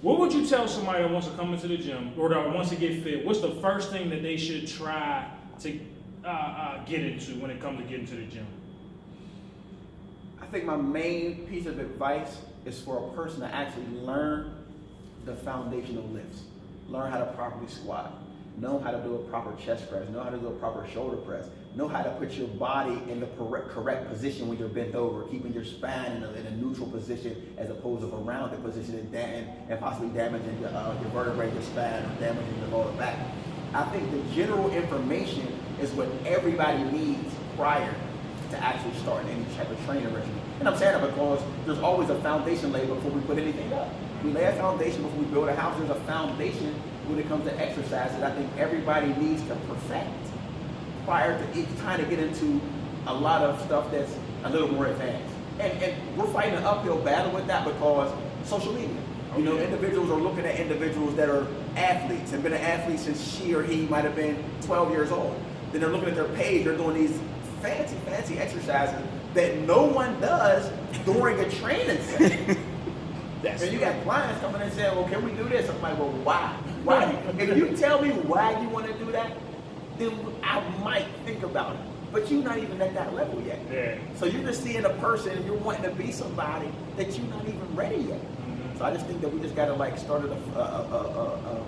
What would you tell somebody that wants to come into the gym or that wants to get fit? What's the first thing that they should try to get into when it comes to getting to the gym? I think my main piece of advice is for a person to actually learn the foundational lifts. Learn how to properly squat. Know how to do a proper chest press. Know how to do a proper shoulder press. Know how to put your body in the correct position when you're bent over, keeping your spine in a neutral position as opposed to a rounded position and possibly damaging your vertebrae, your spine, or damaging your lower back. I think the general information is what everybody needs prior to actually starting any type of training regimen. And I'm saying that because there's always a foundation laid before we put anything up. We lay a foundation before we build a house. There's a foundation when it comes to exercises I think everybody needs to perfect prior to trying to get into a lot of stuff that's a little more advanced. And we're fighting an uphill battle with that because social media. You know, individuals are looking at individuals that are athletes and been an athlete since she or he might have been 12 years old. Then they're looking at their page, they're doing these fancy exercises that no one does during a training session. And you got clients coming in and saying, well, can we do this? I'm like, well, why? Why? If you tell me why you want to do that, then I might think about it. But you're not even at that level yet. Yeah. So you're just seeing a person and you're wanting to be somebody that you're not even ready yet. Mm-hmm. So I just think that we just got to like start at a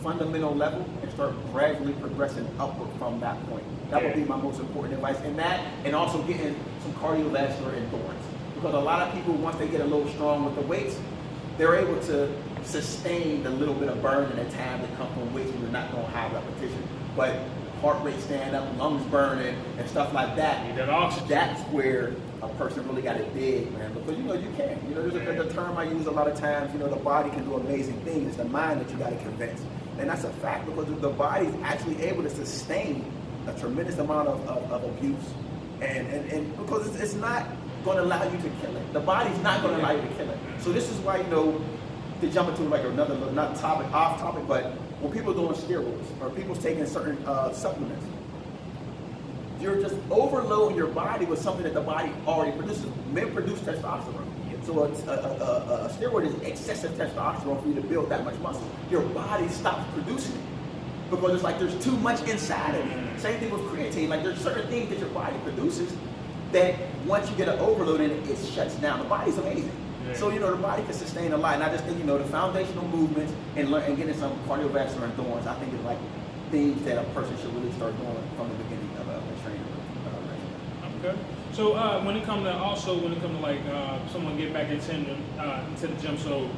fundamental level and start gradually progressing upward from that point. That would be my most important advice. And that, and also getting some cardiovascular endurance. Because a lot of people, once they get a little strong with the weights, they're able to sustain the little bit of burn in the time that comes from weights when you're not going high repetition. But heart rate stand up, lungs burning, and stuff like that. Need that oxygen. That's where a person really got to dig, man. Because you can. There's a term I use a lot of times. The body can do amazing things. It's the mind that you got to convince, and that's a fact because the body's actually able to sustain a tremendous amount of abuse, and because it's not going to allow you to kill it. The body's not going to allow you to kill it. So this is why to jump into like another not topic, off topic, but when people are doing steroids or people's taking certain supplements, you're just overloading your body with something that the body already produces. Men produce testosterone. So a steroid is excessive testosterone for you to build that much muscle. Your body stops producing it because it's like there's too much inside of it. Same thing with creatine. Like there's certain things that your body produces that once you get an overload in it, it shuts down. The body's amazing. So, the body can sustain a lot. And I just think, the foundational movements and getting some cardiovascular endurance, I think is like things that a person should really start doing from the beginning of a training regimen. Okay. So when it comes to like someone get back into the gym, so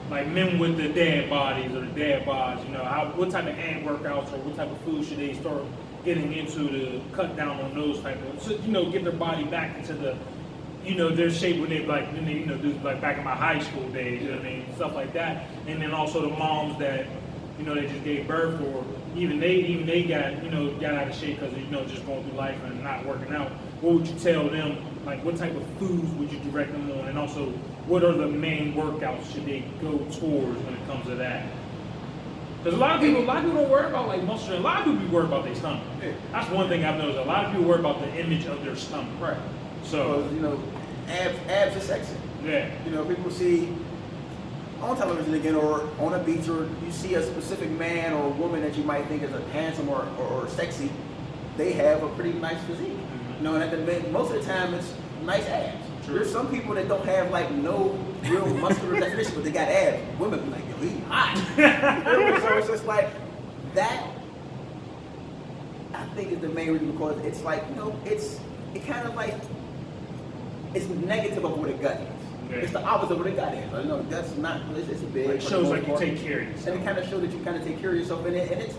like men with the dad bodies or the dad bods, what type of ab workouts or what type of food should they start getting into to cut down on those type of, so, get their body back into the, their shape when they do like back in my high school days, stuff like that. And then also the moms that, they just gave birth or even they got out of shape because, just going through life and not working out. What would you tell them? Like what type of foods would you direct them on? And also what are the main workouts should they go towards when it comes to that? Because a lot of people don't worry about like muscle. A lot of people be worried about their stomach. Yeah. That's one thing I've noticed. A lot of people worry about the image of their stomach. Right. So abs are sexy. Yeah. People see on television again or on a beach, or you see a specific man or woman that you might think is a handsome or sexy. They have a pretty nice physique. Mm-hmm. And most of the time it's nice abs. True. There's some people that don't have like no real muscular definition, but they got abs. Women be like, yo, he hot. So it's just like that. I think is the main reason because it's like it kind of like it's negative of what a gut is. Yeah. It's the opposite of what a gut is. That's not. It's big. It shows like you take care of yourself. And it kind of shows that you kind of take care of yourself, and it's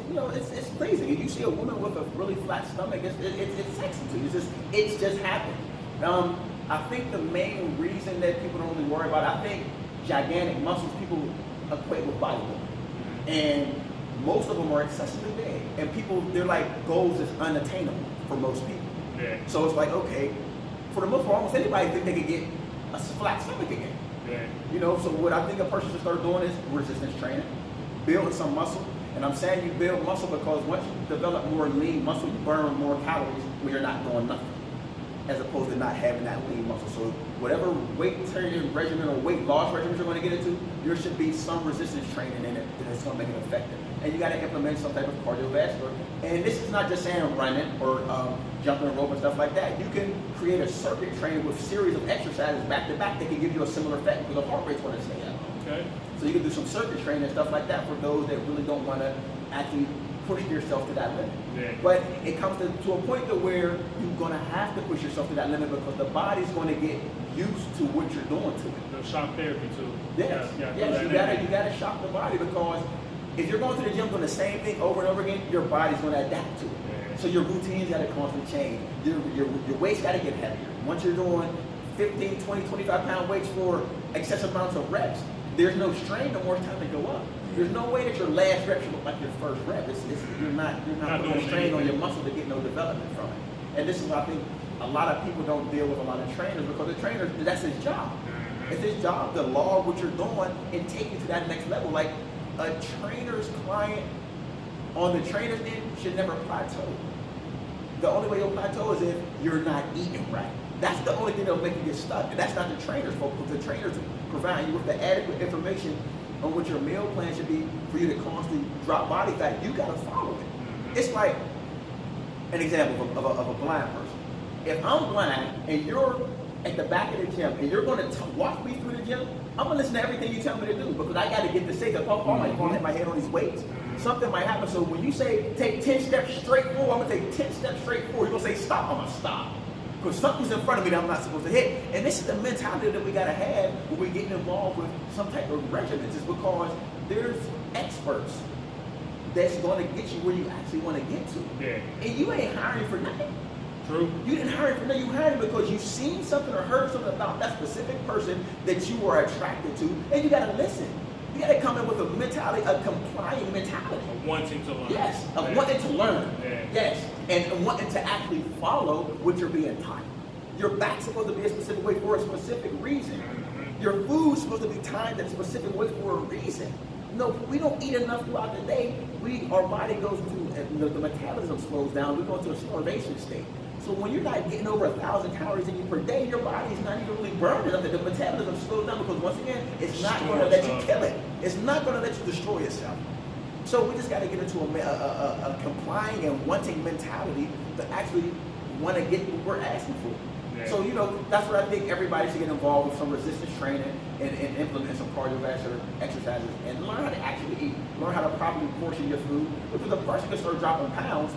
it's crazy. If you see a woman with a really flat stomach, it's sexy to you. It's just happened. I think the main reason that people don't really worry about it, I think gigantic muscles people equate with bodybuilding. And most of them are excessively big. And their like goals is unattainable for most people. Yeah. So it's like, okay, for the most part, almost anybody think they could get a flat stomach again. Yeah. So what I think a person should start doing is resistance training, building some muscle. And I'm saying you build muscle because once you develop more lean muscle, you burn more calories when you're not doing nothing. as opposed to not having that lean muscle. So whatever weight training regimen or weight loss regimen you're going to get into, there should be some resistance training in it that's going to make it effective. And you got to implement some type of cardiovascular. And this is not just saying running or jumping rope and stuff like that. You can create a circuit training with series of exercises back to back that can give you a similar effect because the heart rate's going to stay up. Okay. So you can do some circuit training and stuff like that for those that really don't want to actually push yourself to that limit. Yeah. But it comes to a point to where you're going to have to push yourself to that limit because the body's going to get used to what you're doing to it. The shock therapy too. Yes, yes, you gotta shock the body because if you're going to the gym doing the same thing over and over again, your body's going to adapt to it. Yeah. So your routines got to constantly change. Your weights got to get heavier. Once you're doing 15, 20, 25 pound weights for excessive amounts of reps, there's no strain, no more time to go up. There's no way that your last rep should look like your first rep. You're not putting a strain on your muscle to get no development from it. And this is what I think a lot of people don't deal with a lot of trainers because the trainer, that's his job. It's his job to log what you're doing and take you to that next level. Like a trainer's client on the trainer's end should never plateau. The only way you'll plateau is if you're not eating right. That's the only thing that'll make you get stuck. And that's not the trainer's fault. The trainers provide you with the adequate information on what your meal plan should be for you to constantly drop body fat. You gotta follow it. It's like an example of a blind person. If I'm blind and you're at the back of the gym and you're gonna walk me through the gym, I'm gonna listen to everything you tell me to do because I gotta get the sake of I might hit my head on these weights. Something might happen. So when you say take 10 steps straight forward, I'm gonna take 10 steps straight forward. You're gonna say stop, I'm gonna stop. Because something's in front of me that I'm not supposed to hit. And this is the mentality that we gotta have when we're getting involved with some type of regimens. It's because there's experts that's gonna get you where you actually wanna get to. Yeah. And you ain't hiring for nothing. True. You didn't hire him for nothing. You hired him because you've seen something or heard something about that specific person that you are attracted to, and you gotta listen. You gotta come in with a mentality, a complying mentality. Wanting to learn. Yes, of wanting to learn. Yeah. Yes, and wanting to actually follow what you're being taught. Your back's supposed to be a specific way for a specific reason. Your food's supposed to be timed in a specific way for a reason. No, we don't eat enough throughout the day. Our body goes into, the metabolism slows down. We go into a starvation state. So when you're not getting over 1,000 calories in you per day, your body's not even really burning enough that the metabolism slows down because once again, it's not going to let you kill it. It's not going to let you destroy yourself. So we just got to get into a complying and wanting mentality to actually want to get what we're asking for. Yeah. So, that's what I think everybody should get involved with, some resistance training and implement some cardiovascular exercises and learn how to actually eat, learn how to properly portion your food. Because a person can start dropping pounds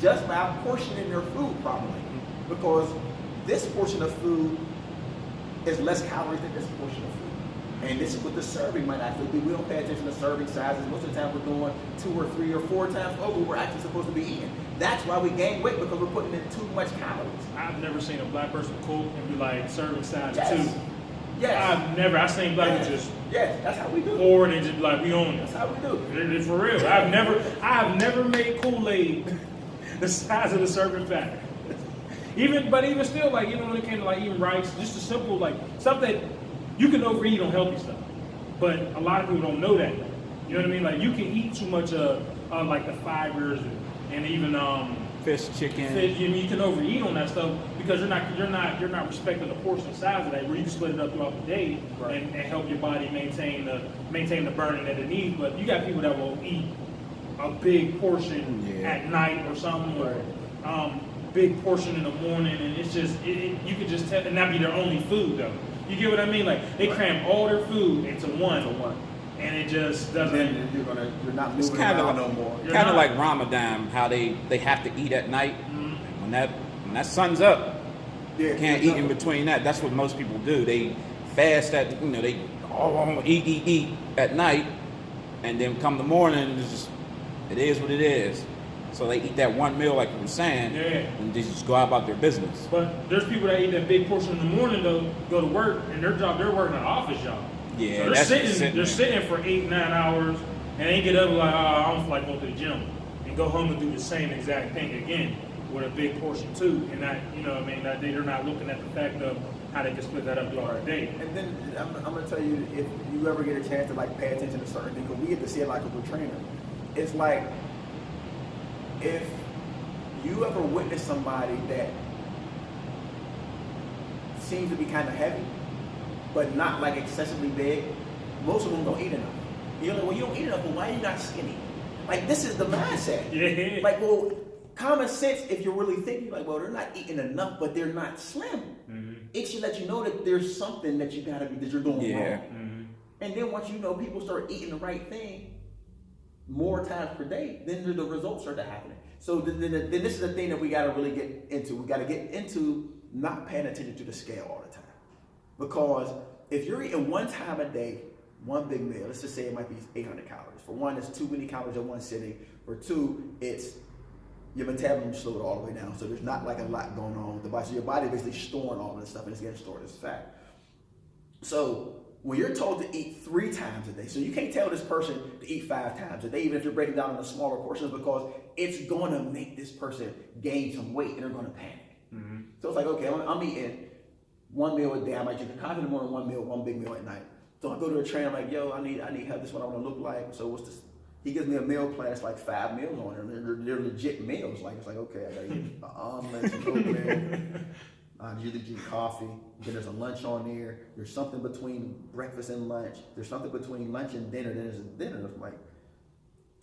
just by portioning their food properly. Because this portion of food is less calories than this portion of food. And this is what the serving might actually be. We don't pay attention to serving sizes. Most of the time we're doing 2 or 3 or 4 times over what we're actually supposed to be eating. That's why we gain weight, because we're putting in too much calories. I've never seen a black person cook and be like serving size Yes. 2. Yes. I've seen black people just Yes, that's how we do. pour it and just be like, we own That's it. how we do. It's for real. I have never made Kool-Aid the size of the serving pack. Even still, like even when it came to like eating rice, just a simple like stuff that you can overeat on healthy stuff, but a lot of people don't know that. You know what I mean? Like you can eat too much of like the fibers and even fish, chicken. you can overeat on that stuff because you're not respecting the portion size of that, where you can split it up throughout the day and help your body maintain the burning that it needs. But you got people that will eat a big portion at night or something, or big portion in the morning, and it's just you could just tell, and that be their only food though. You get what I mean? Like they cram all their food into one. And it just doesn't. Then you're not moving around no more. Kind of like Ramadan, how they have to eat at night. Mm-hmm. When that sun's up, you can't eat in between that. That's what most people do. They fast they eat at night, and then come the morning, it is what it is. So they eat that one meal, like you were saying, and they just go out about their business. But there's people that eat that big portion in the morning though, go to work, and they're working an office job. Yeah, so they're sitting for 8-9 hours, and they get up like, I don't feel like going to the gym, and go home and do the same exact thing again with a big portion too, and that that they're not looking at the fact of how they can split that up throughout the day. And then I'm gonna tell you, if you ever get a chance to like pay attention to certain things, because we get to see it like a trainer. It's like if you ever witness somebody that seems to be kind of heavy, but not like excessively big, most of them don't eat enough. You're like, well, you don't eat enough, but why are you not skinny? Like, this is the mindset. Yeah. Like, well, common sense, if you're really thinking, like, well, they're not eating enough, but they're not slim. Mm-hmm. It should let you know that there's something that you gotta be, that you're doing wrong. Mm-hmm. And then once you know people start eating the right thing more times per day, then the results start to happen. So then this is the thing that we gotta really get into. We gotta get into not paying attention to the scale all the time. Because if you're eating one time a day, one big meal, let's just say it might be 800 calories. For one, it's too many calories in one sitting. For two, it's your metabolism slowed all the way down. So there's not like a lot going on with the body. So your body basically storing all this stuff and it's getting stored as fat. So when you're told to eat 3 times a day, so you can't tell this person to eat 5 times a day, even if you're breaking down into smaller portions, because it's going to make this person gain some weight and they're going to panic. Mm-hmm. So it's like, okay, I'm eating 1 meal a day. I might drink a coffee in the morning, 1 meal, 1 big meal at night. So I go to a trainer, I'm like, yo, I need help. This is what I want to look like. So what's this? He gives me a meal plan. It's like 5 meals on there. They're legit meals. Like, it's like, okay, I got to eat omelets and oatmeal. I usually drink coffee. Then there's a lunch on there. There's something between breakfast and lunch. There's something between lunch and dinner. Then there's a dinner of like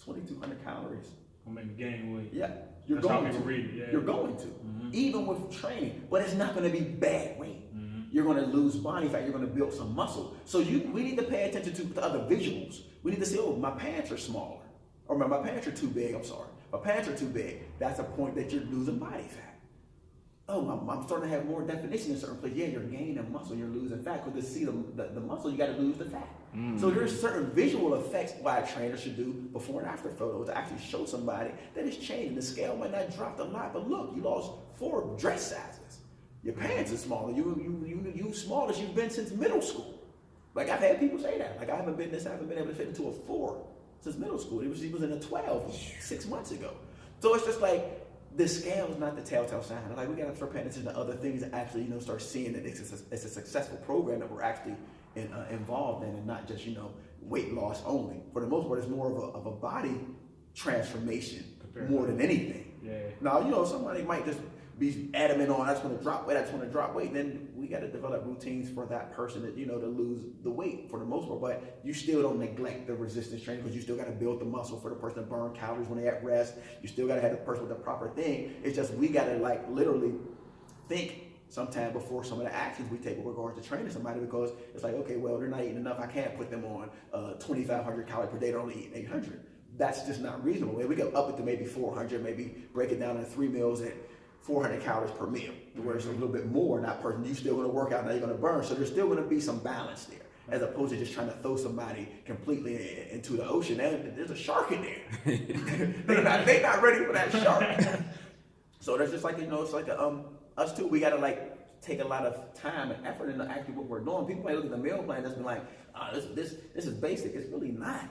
2,200 calories. I'm making gain weight. Yeah, you're That's going how to. people read it, yeah. You're going to. Mm-hmm. Even with training, but it's not going to be bad weight. Mm-hmm. You're going to lose body fat. You're going to build some muscle. So we need to pay attention to other visuals. We need to say, oh, my pants are smaller, or my pants are too big. I'm sorry, my pants are too big. That's a point that you're losing body fat. Oh, I'm starting to have more definition in certain places. Yeah, you're gaining muscle, you're losing fat. Because to see the muscle, you got to lose the fat. Mm. So there's certain visual effects why a trainer should do before and after photos to actually show somebody that it's changing. The scale might not drop a lot, but look, you lost 4 dress sizes. Your pants are smaller. You small as you've been since middle school. Like, I've had people say that. Like, I haven't been able to fit into a 4 since middle school. He was in a 12 6 months ago. So it's just like, the scale is not the telltale sign. Like, we got to start paying attention to other things and actually, start seeing that it's a successful program that we're actually involved in, and not just, weight loss only. For the most part, it's more of a body transformation more than anything. Yeah. Now, somebody might just be adamant on, I just want to drop weight. Then we got to develop routines for that person that, to lose the weight for the most part. But you still don't neglect the resistance training, because you still got to build the muscle for the person to burn calories when they're at rest. You still got to have the person with the proper thing. It's just we got to literally think sometime before some of the actions we take with regards to training somebody, because it's like, okay, well, they're not eating enough. I can't put them on 2,500 calories per day. They're only eating 800. That's just not reasonable. We can up it to maybe 400, maybe break it down into 3 meals at 400 calories per meal, where it's a little bit more. That person, you still going to work out, now you're going to burn. So there's still going to be some balance there, as opposed to just trying to throw somebody completely into the ocean. There's a shark in there. they're not ready for that shark. So there's just like, it's like us too. We got to take a lot of time and effort into actually what we're doing. People might look at the meal plan and just be like, this is basic. It's really not.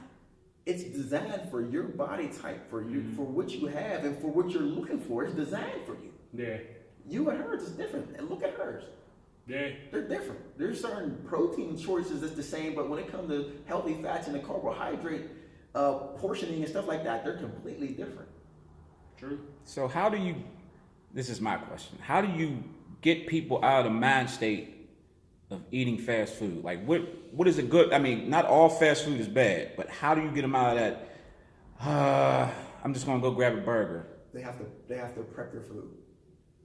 It's designed for your body type, for you, for what you have, and for what you're looking for. It's designed for you. Yeah. You and hers is different, and look at hers. Yeah. They're different. There's certain protein choices that's the same, but when it comes to healthy fats and the carbohydrate portioning and stuff like that, they're completely different. True. So this is my question, how do you get people out of the mind state of eating fast food? Like, what is a good, not all fast food is bad, but how do you get them out of that, I'm just going to go grab a burger? They have to prep their food.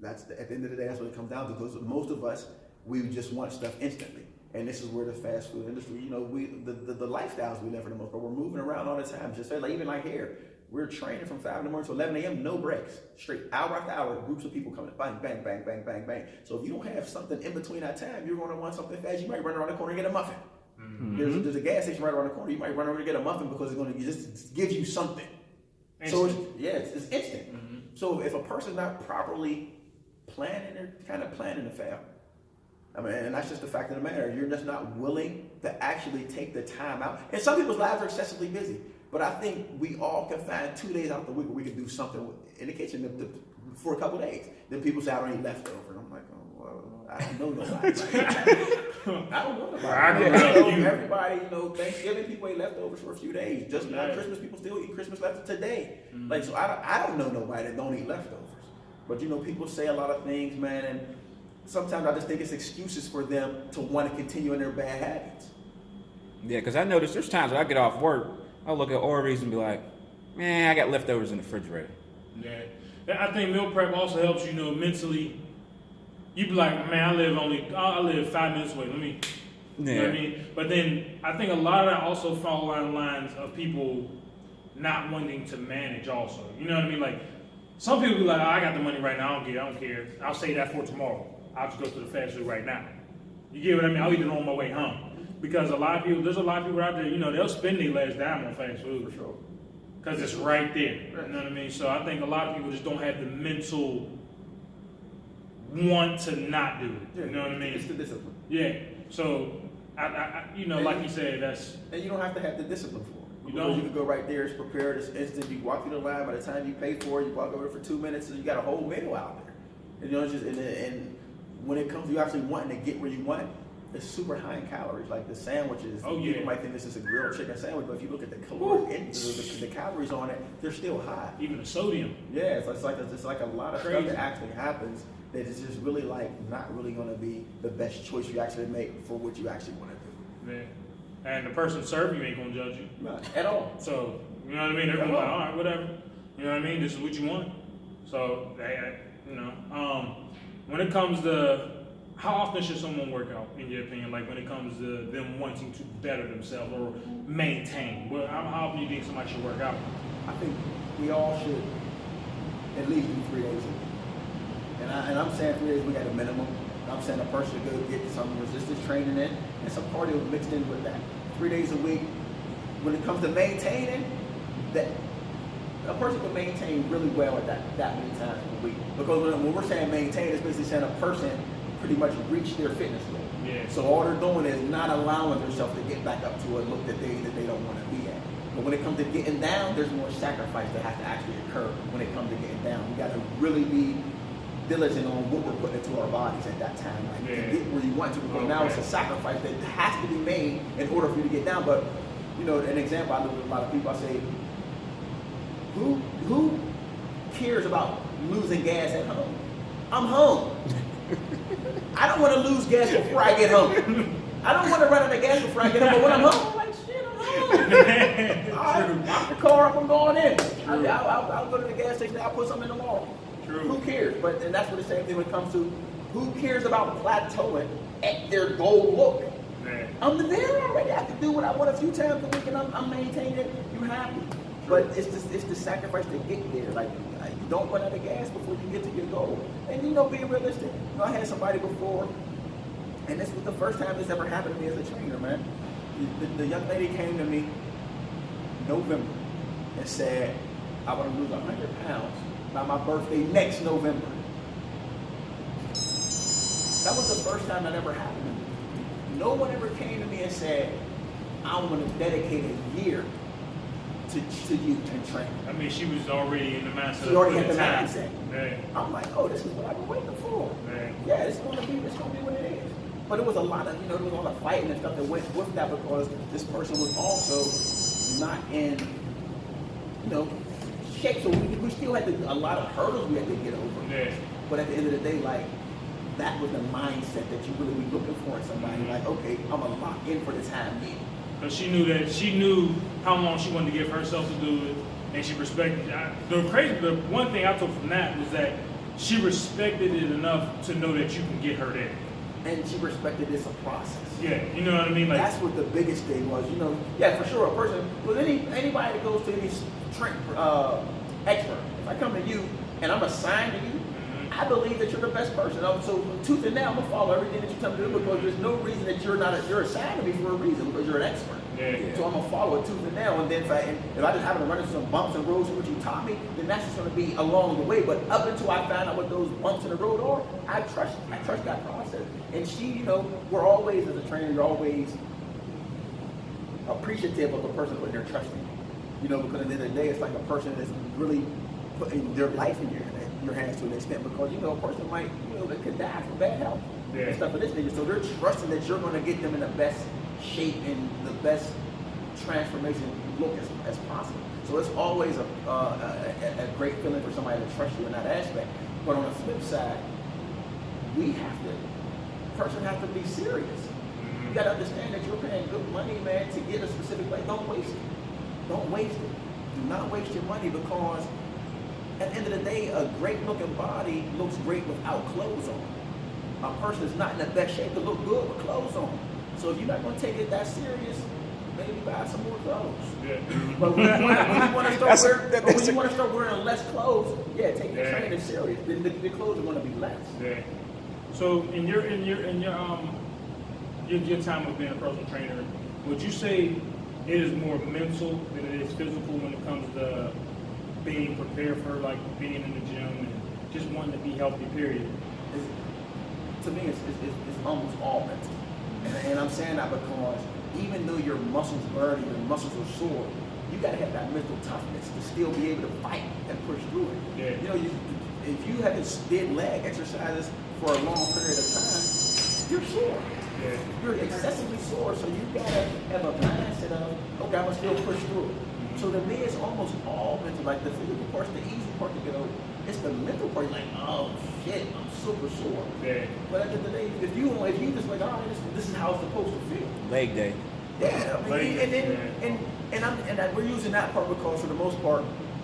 At the end of the day, that's what it comes down to, because most of us, we just want stuff instantly. And this is where the fast food industry, the lifestyles we live for the most part, we're moving around all the time. Just even like here, we're training from 5 in the morning to 11 a.m., no breaks, straight, hour after hour, groups of people coming, bang, bang, bang, bang, bang, bang. So if you don't have something in between that time, you're going to want something fast. You might run around the corner and get a muffin. Mm-hmm. There's a gas station right around the corner. You might run over and get a muffin because it's going to just give you something. Instant. So it's instant. Mm-hmm. So if a person's not properly planning, they're kind of planning to fail. And that's just the fact of the matter. You're just not willing to actually take the time out. And some people's lives are excessively busy. But I think we all can find 2 days out of the week where we can do something in the kitchen for a couple of days. Then people say, I don't eat leftover. And I'm like, oh, well, I don't know nobody. I don't know nobody. Everybody, Thanksgiving, people ate leftovers for a few days. Just now, Christmas, people still eat Christmas leftovers today. Mm-hmm. So I don't know nobody that don't eat leftovers. But people say a lot of things, man, and sometimes I just think it's excuses for them to want to continue in their bad habits. Yeah, because I notice there's times when I get off work, I'll look at Orbeez and be like, man, I got leftovers in the refrigerator. Yeah. I think meal prep also helps you know mentally. You be like, man, I live 5 minutes away. Let me, you know what I mean? But then I think a lot of that also fall along the lines of people not wanting to manage also. You know what I mean? Like, some people be like, oh, I got the money right now, I don't care. I'll save that for tomorrow. I'll just go to the fast food right now. You get what I mean? I'll eat it on my way home. Because there's a lot of people out there, you know, they'll spend their last dime on fast food. For sure. Because it's right there. You know what I mean? So I think a lot of people just don't have the mental want to not do it. You know what I mean? It's the discipline. Yeah. So, I you know, like you said, that's... And you don't have to have the discipline for it. You don't. You can go right there, it's prepared, it's instant. You walk through the line, by the time you pay for it, you walk over for 2 minutes, and you got a whole meal out there. And, you know, it's just, and when it comes to you actually wanting to get where you want, it's super high in calories. Like the sandwiches, people might think this is a grilled chicken sandwich, but if you look at the the calories on it, they're still high. Even the sodium. Yeah, it's like a lot of stuff that actually happens that is just really like not really going to be the best choice you actually make for what you actually want to do. Yeah. And the person serving you ain't gonna judge you. Not at all. So, you know what I mean? They're gonna be like, all right, whatever. You know what I mean? This is what you want. So, you know, when it comes to how often should someone work out, in your opinion? Like when it comes to them wanting to better themselves or maintain, well, how often do you think somebody should work out? I think we all should at least do 3 days a week. And I'm saying 3 days a week at a minimum. I'm saying a person should go get some resistance training in and some cardio mixed in with that. 3 days a week. When it comes to maintaining, that a person can maintain really well at that many times a week. Because when we're saying maintain, it's basically saying a person pretty much reach their fitness goal. Yeah. So all they're doing is not allowing themselves to get back up to a look that they don't want to be at. But when it comes to getting down, there's more sacrifice that has to actually occur when it comes to getting down. We got to really be diligent on what we're putting into our bodies at that time, like to get where you want to. Because now it's a sacrifice that has to be made in order for you to get down. But you know, an example I look at a lot of people. I say, who cares about losing gas at home? I'm home. I don't want to lose gas before I get home. I don't want to run out of gas before I get home. But when I'm home, I'm like, shit, I'm home. I'll lock the car up, I'm going in. I'll go to the gas station, I'll put something in the wall. True. Who cares? And that's what the same thing when it comes to who cares about plateauing at their goal look. Man. I'm there already. I can do what I want a few times a week and I'm maintaining it. You happy. But it's the sacrifice to get there. Like you don't run out of gas before you get to your goal. And you know, being realistic. You know, I had somebody before, and this was the first time this ever happened to me as a trainer, man. The young lady came to me November and said, I want to lose 100 pounds by my birthday next November. That was the first time that ever happened to me. No one ever came to me and said, I want to dedicate a year to you and training. I mean, she was already in the mindset. She already had the mindset. Right. I'm like, oh, this is what I've been waiting for. Right. Yeah, it's gonna be what it is. But it was a lot of, there was a lot of fighting and stuff that went with that because this person was also not in, shape. So we still had a lot of hurdles we had to get over. Yeah. But at the end of the day, like, that was the mindset that you really be looking for in somebody. Mm-hmm. Like, okay, I'm gonna lock in for the time being. But she knew how long she wanted to give herself to do it, and she respected it. The one thing I took from that was that she respected it enough to know that you can get her there. And she respected it's a process. Yeah, you know what I mean? Like, that's what the biggest thing was. Yeah, for sure, a person, with anybody that goes to any expert, if I come to you and I'm assigned to you, I believe that you're the best person. So tooth and nail, I'm gonna follow everything that you tell me to do because there's no reason that you're assigned to me for a reason because you're an expert. Yeah. So I'm gonna follow it tooth and nail. And then if I just happen to run into some bumps and roads of what you taught me, then that's just gonna be along the way. But up until I find out what those bumps in the road are, I trust that process. And she, we're always, as a trainer, you're always appreciative of the person putting their trust in you. Because at the end of the day, it's like a person that's really putting their life in your hands to an extent because a person might that could die from bad health and stuff of this nature. So they're trusting that you're going to get them in the best shape and the best transformation look as possible. So it's always a great feeling for somebody to trust you in that aspect. But on the flip side, person has to be serious. You gotta understand that you're paying good money, man, to get a specific way. Don't waste it. Don't waste it. Do not waste your money, because at the end of the day, a great looking body looks great without clothes on. A person is not in the best shape to look good with clothes on. So if you're not gonna take it that serious, maybe buy some more clothes. Yeah. But when you want to start wearing less clothes, take your training serious. Then the clothes are going to be less. Yeah. So in your time of being a personal trainer, would you say it is more mental than it is physical when it comes to being prepared for like being in the gym and just wanting to be healthy? Period. To me, it's almost all mental, and I'm saying that because even though your muscles burn, your muscles are sore, you gotta have that mental toughness to still be able to fight and push through it. Yeah. You know, if you haven't did leg exercises for a long period of time, you're sore. Yeah. You're excessively sore, so you gotta have a mindset of, okay, I'm gonna still push through it. So to me, it's almost all mental. Like the physical part's the easy part to get over. It's the mental part. You're like, oh shit, I'm super sore. Yeah. But at the end of the day, if you just like, all right, this is how it's supposed to feel. Leg day. Yeah, I mean, and we're using that part because for the most part,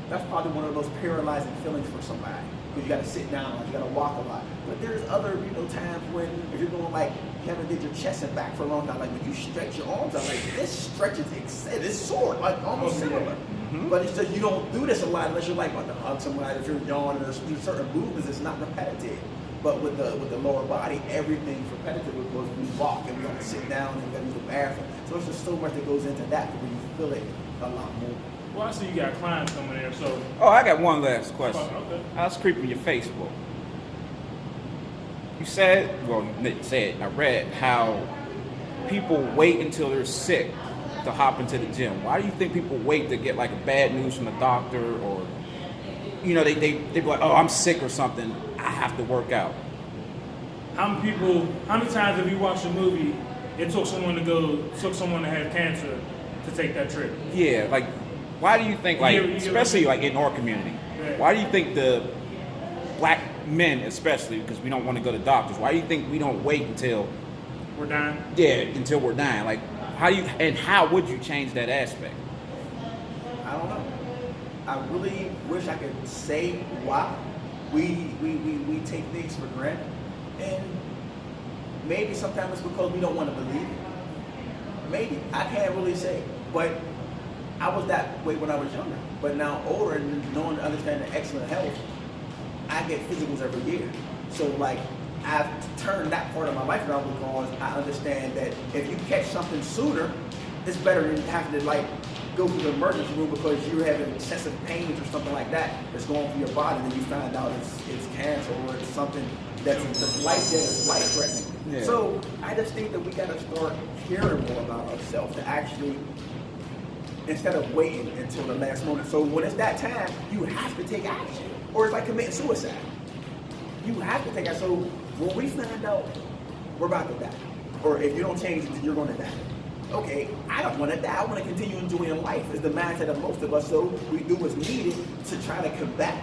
that's probably one of those paralyzing feelings for somebody. Because you got to sit down, you got to walk a lot. But there's other, times when if you're doing like you haven't did your chest and back for a long time, like when you stretch your arms out, like this stretches, it's sore, like almost similar. Mm-hmm. But it's just you don't do this a lot unless you're like about to hug somebody, if you're yawning, there's certain movements it's not repetitive. But with the lower body, everything's repetitive because we walk and we got to sit down and we got to use the bathroom. So it's just so much that goes into that where you feel it a lot more. Well, I see you got clients coming there, so. Oh, I got one last question. Okay. I was creeping your Facebook. You said, I read how people wait until they're sick to hop into the gym. Why do you think people wait to get like a bad news from the doctor, or they be like, oh, I'm sick or something, I have to work out? How many times have you watched a movie, it took someone to have cancer to take that trip? Yeah, like, why do you think, like, especially like in our community, why do you think the black men especially, because we don't want to go to doctors, why do you think we don't wait until we're dying? Yeah, until we're dying. Like, how would you change that aspect? I don't know. I really wish I could say why we take things for granted, and maybe sometimes it's because we don't want to believe it. Maybe I can't really say, but I was that way when I was younger. But now older and knowing, understanding excellent health, I get physicals every year. So like I've turned that part of my life around because I understand that if you catch something sooner, it's better than having to like go to the emergency room because you're having excessive pains or something like that that's going through your body, and then you find out it's cancer or it's something that's life-threatening. Yeah. So I just think that we got to start caring more about ourselves to actually, instead of waiting until the last moment. So when it's that time, you have to take action. Or it's like committing suicide. You have to take action. So when we find out we're about to die, or if you don't change it, you're going to die. Okay, I don't want to die. I want to continue enjoying life. Is the mindset of most of us. So we do what's needed to try to combat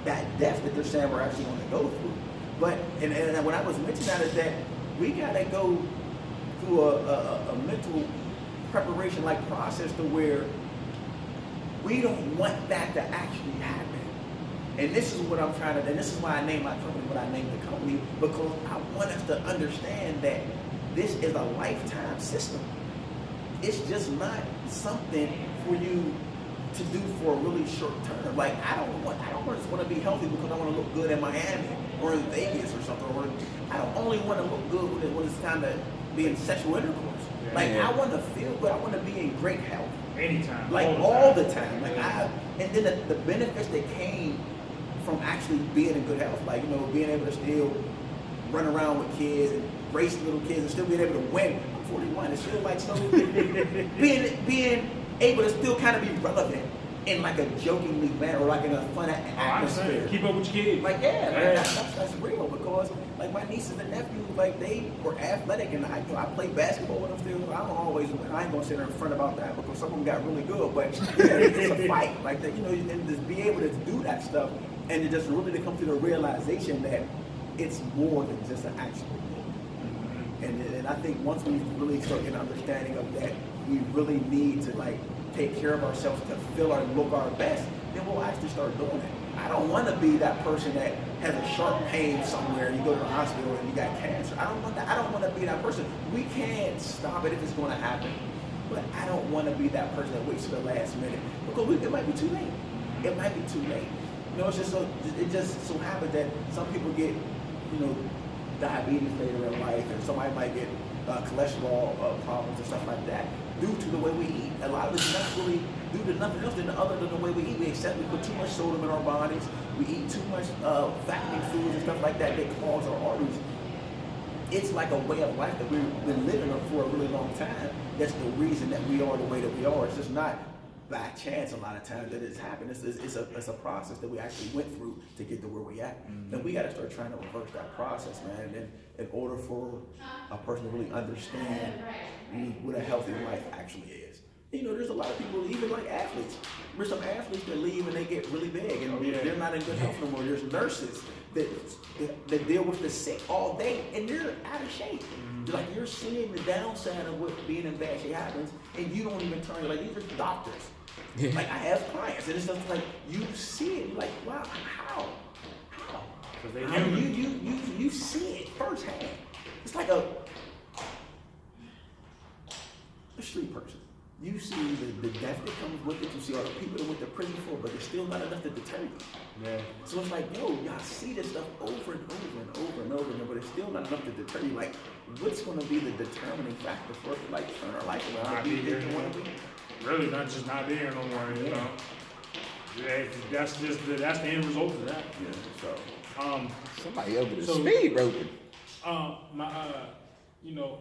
that death that they're saying we're actually going to go through. But and when I was mentioning that is that we got to go through a mental preparation like process to where we don't want that to actually happen. And this is what I'm trying to, and this is why I named my company what I named the company, because I want us to understand that this is a lifetime system. It's just not something for you to do for a really short term. Like I don't just want to be healthy because I want to look good in Miami or in Vegas or something. Or I don't only want to look good when it's time to be in sexual intercourse. Yeah, like I want to feel good. I want to be in great health. Anytime. Like all the time. Like and then the benefits that came from actually being in good health. Like being able to still run around with kids and race little kids and still being able to win. I'm 41. It's still like being able to still kind of be relevant in like a jokingly manner or like in a fun atmosphere. Keep up with your kids. Like that's real because like my nieces and nephews, like they were athletic and I play basketball with them still. I ain't gonna sit there in front about that because some of them got really good, but it's a fight. Like that, and just be able to do that stuff and to just really to come to the realization that it's more than just an actual book. And I think once we really start getting an understanding of that, we really need to like take care of ourselves to feel our look our best, then we'll actually start doing it. I don't want to be that person that has a sharp pain somewhere and you go to the hospital and you got cancer. I don't want that. I don't want to be that person. We can't stop it if it's going to happen, but I don't want to be that person that waits to the last minute because it might be too late. It might be too late. You know, it just so happens that some people get, you know, diabetes later in life, and somebody might get cholesterol problems and stuff like that due to the way we eat. A lot of it's not really due to nothing else other than the way we eat. We put too much sodium in our bodies. We eat too much fattening foods and stuff like that cause our arteries. It's like a way of life that we've been living for a really long time. That's the reason that we are the way that we are. It's just not by chance a lot of times that it's happened. It's a process that we actually went through to get to where we at. And we got to start trying to reverse that process, man. And in order for a person to really understand what a healthy life actually is. You know, there's a lot of people, even like athletes. There's some athletes that leave and they get really big and they're not in good health no more. There's nurses that deal with the sick all day and they're out of shape. Like you're seeing the downside of what being in bad shape happens and you don't even turn, like these are doctors. Yeah. Like I have clients and it's just like you see it, you're like, wow, how? You see it firsthand. It's like a street person. You see the death that comes with it. You see all the people that went to prison for, but there's still not enough to deter you. Yeah. So it's like, yo, y'all see this stuff over and over and over and over again, but it's still not enough to deter you. Like, what's going to be the determining factor for us to like turn our life around? Not be here no more. Really, not just not be here no more. You know, that's the end result of that. Yeah. So, somebody over the speed roping. You know.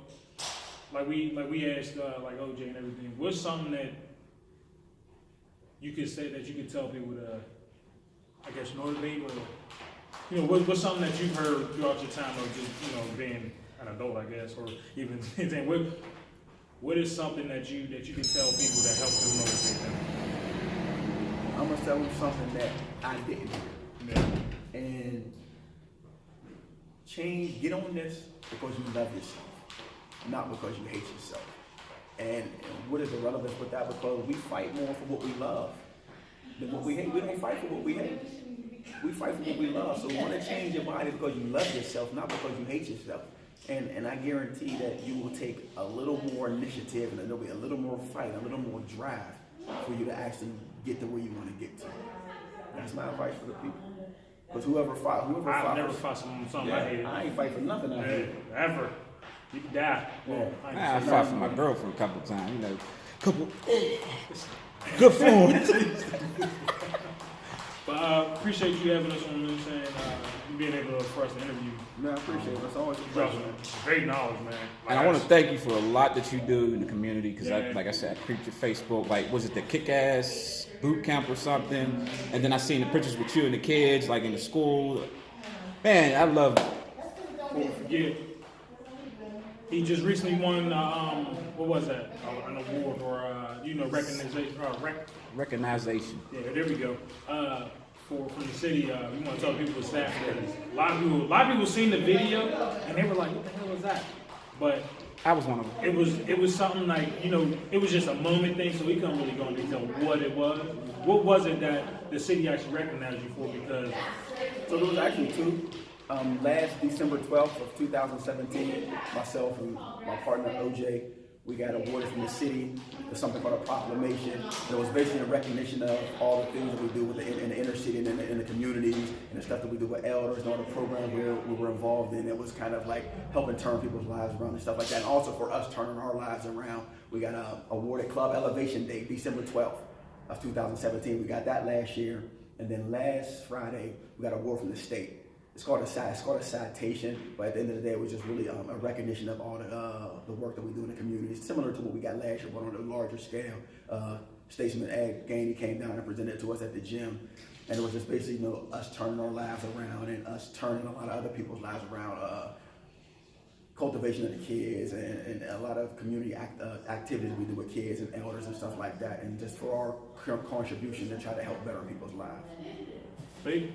Like we asked like OJ and everything. What's something that you could say that you could tell people to, I guess, motivate or, you know, what's something that you've heard throughout your time of just, you know, being an adult, I guess, or even anything. What is something that you can tell people that help them motivate them? I'm gonna tell them something that I didn't hear. Yeah. And get on this because you love yourself. Not because you hate yourself. And what is the relevance with that? Because we fight more for what we love than what we hate. We don't fight for what we hate. We fight for what we love. So you want to change your body because you love yourself, not because you hate yourself. And I guarantee that you will take a little more initiative and there'll be a little more fight, a little more drive for you to actually get to where you want to get to. That's my advice for the people. Because whoever fought, I've never fought something I hated. I ain't fight for nothing out here. Ever. You can die. Yeah. I fought for my girlfriend a couple times, you know. Good food. But appreciate you having us on this and you being able for us to interview. Man, I appreciate it. It's always a pleasure. Great knowledge, man. And I want to thank you for a lot that you do in the community because, like I said, I creeped your Facebook. Like, was it the kick-ass boot camp or something? And then I seen the pictures with you and the kids, like in the school. Man, I love it. Before we forget, he just recently won, what was that? An award or, recognition. Yeah, there we go. From the city, we want to tell people what's that. A lot of people seen the video and they were like, "What the hell was that?" But I was one of them. It was something like, you know, it was just a moment thing, so we couldn't really go into detail what it was. What was it that the city actually recognized you for? Because so there was actually two. Last December 12th of 2017, myself and my partner OJ, we got awarded from the city for something called a proclamation. It was basically a recognition of all the things that we do in the inner city and in the communities and the stuff that we do with elders and all the programs we were involved in. It was kind of like helping turn people's lives around and stuff like that. And also for us turning our lives around, we got awarded Club Elevation Day, December 12th of 2017. We got that last year. And then last Friday, we got an award from the state. It's called a citation, but at the end of the day, it was just really a recognition of all the work that we do in the community. It's similar to what we got last year, but on a larger scale. Statesman Ed Gainey came down and presented it to us at the gym, and it was just basically, you know, us turning our lives around and us turning a lot of other people's lives around. Cultivation of the kids and a lot of community activities we do with kids and elders and stuff like that, and just for our contribution to try to help better people's lives. Babe.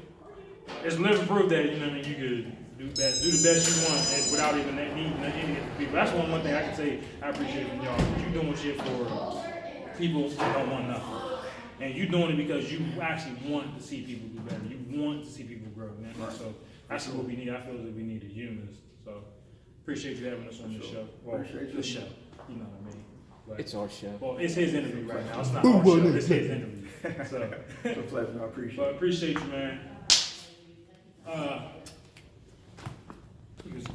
it's living proof that you know what I mean. You could do the best you want without even needing any people. That's one thing I can say I appreciate from y'all. You doing shit for people that don't want nothing, and you doing it because you actually want to see people do better. You want to see people grow, man. Right. So that's what we need. I feel that we need as humans. So appreciate you having us on this show. Well, the show. You know what I mean. But, it's our show. Well, it's his interview right now. It's not our show. It's his interview. So it's a pleasure. I appreciate it. But appreciate you, man.